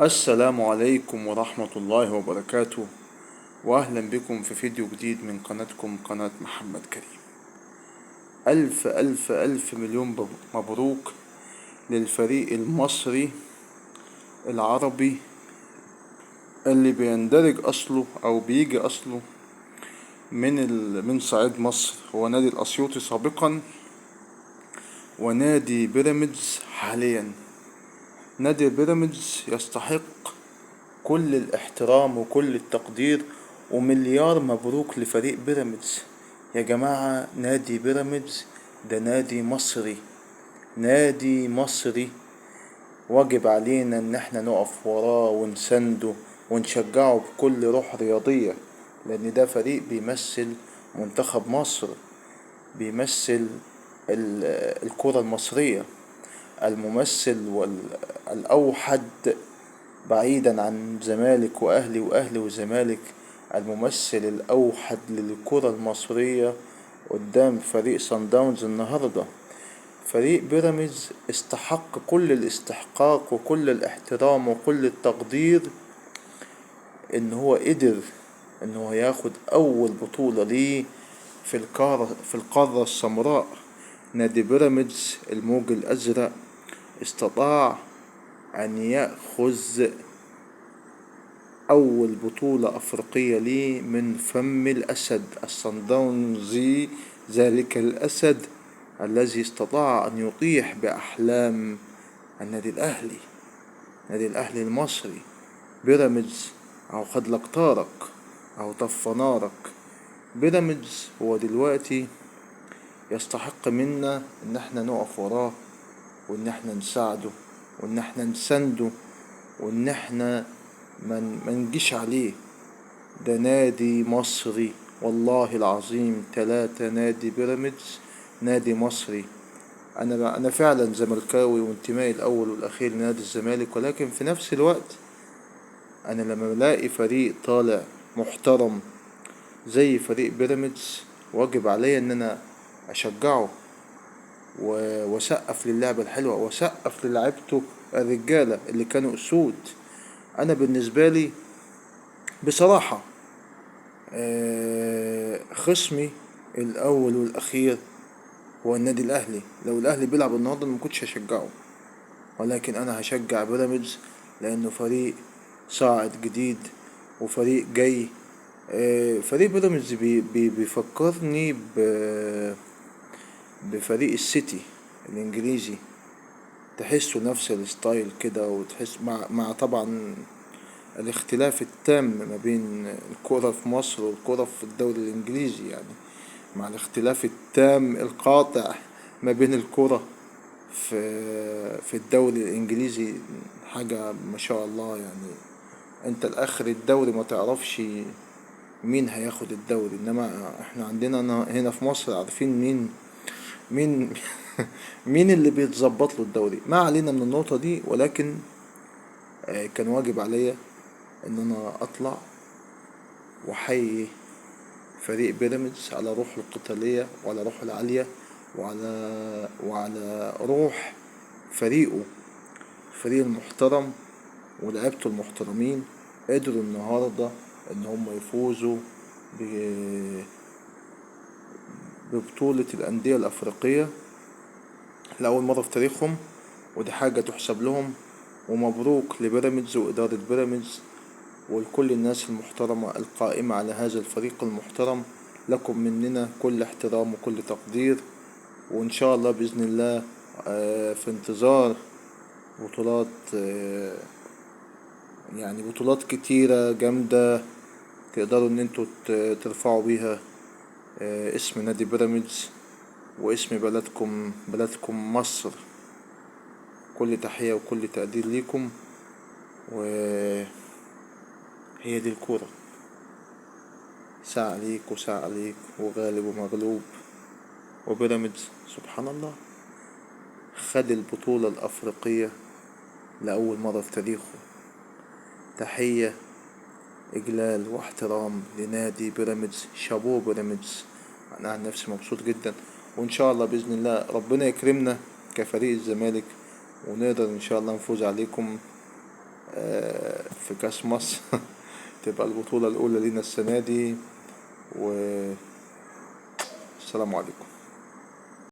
السلام عليكم ورحمة الله وبركاته، وأهلا بكم في فيديو جديد من قناتكم قناة محمد كريم. ألف ألف ألف مليون مبروك للفريق المصري العربي اللي بيندرج أصله أو بيجي أصله من صعيد مصر. هو نادي الأسيوطي سابقا ونادي بيراميدز حاليا. نادي بيراميدز يستحق كل الاحترام وكل التقدير، ومليار مبروك لفريق بيراميدز. يا جماعة، نادي بيراميدز ده نادي مصري، نادي مصري، واجب علينا ان احنا نقف وراه ونسنده ونشجعه بكل روح رياضية، لان ده فريق بيمثل منتخب مصر، بيمثل الكرة المصرية، الممثل والأوحد بعيدا عن زمالك وأهلي وأهلي وزمالك، الممثل الأوحد للكرة المصرية قدام فريق صن داونز النهاردة. فريق بيراميدز استحق كل الاستحقاق وكل الاحترام وكل التقدير ان هو قدر ان هو ياخد اول بطولة ليه في القارة السمراء. نادي بيراميدز الموج الازرق استطاع ان يأخذ أول بطولة أفريقية ليه من فم الأسد الصن داونزي، ذلك الأسد الذي استطاع أن يطيح بأحلام النادي الأهلي، النادي الأهلي المصري. بيراميدز أو خد لك طارق أو طف نارك. بيراميدز هو دلوقتي يستحق منا إن احنا نقف وراه، وإن احنا نساعده، وإن احنا نسنده، وإن احنا ما نجيش عليه. ده نادي مصري، والله العظيم 3 نادي بيراميدز نادي مصري. انا فعلا زملكاوي وانتمائي الاول والاخير لنادي الزمالك، ولكن في نفس الوقت انا لما بلاقي فريق طالع محترم زي فريق بيراميدز، واجب عليا ان انا اشجعه واسقف للعبة الحلوة واسقف للعبته الرجالة اللي كانوا اسود. انا بالنسبة لي بصراحة خصمي الاول والاخير هو النادي الاهلي. لو الاهلي بيلعب النهارده ما كنتش هشجعه، ولكن انا هشجع بيراميدز لانه فريق صاعد جديد وفريق جاي. فريق بيراميدز بيفكرني بفريق السيتي الانجليزي، تحسه نفس الستايل كده، وتحس مع طبعا الاختلاف التام ما بين الكرة في مصر والكرة في الدوري الإنجليزي، يعني مع الاختلاف التام القاطع ما بين الكرة في الدوري الإنجليزي. حاجة ما شاء الله، يعني انت الآخر الدوري ما تعرفش مين هياخد الدوري، انما احنا عندنا هنا في مصر عارفين مين مين اللي بيتظبط له الدوري. ما علينا من النقطة دي، ولكن كان واجب عليا ان انا اطلع واحيي فريق بيراميدز على روح القتالية وعلى روح العالية وعلى روح فريقه، فريق المحترم ولعبته المحترمين. قدروا النهاردة ان هم يفوزوا ببطولة الأندية الأفريقية لأول مرة في تاريخهم، ودي حاجة تحسب لهم. ومبروك لبيراميدز وإدارة بيراميدز ولكل الناس المحترمة القائمة على هذا الفريق المحترم. لكم مننا كل احترام وكل تقدير، وإن شاء الله بإذن الله في انتظار بطولات، يعني بطولات كتيرة جامدة تقدروا إن انتوا ترفعوا بيها اسم نادي بيراميدز واسم بلدكم مصر. كل تحية وكل تقدير ليكم، وهي دي الكورة، ساعة عليك وساعة عليك وغالب ومغلوب. وبيراميدز سبحان الله خد البطولة الأفريقية لأول مرة في تاريخه. تحية، إجلال واحترام لنادي بيراميدز، شابوه بيراميدز. أنا عن نفسي مبسوط جدا، وإن شاء الله بإذن الله ربنا يكرمنا كفريق الزمالك ونقدر إن شاء الله نفوز عليكم في كأس مصر. تبقى البطولة الأولى لينا السنة دي. والسلام عليكم.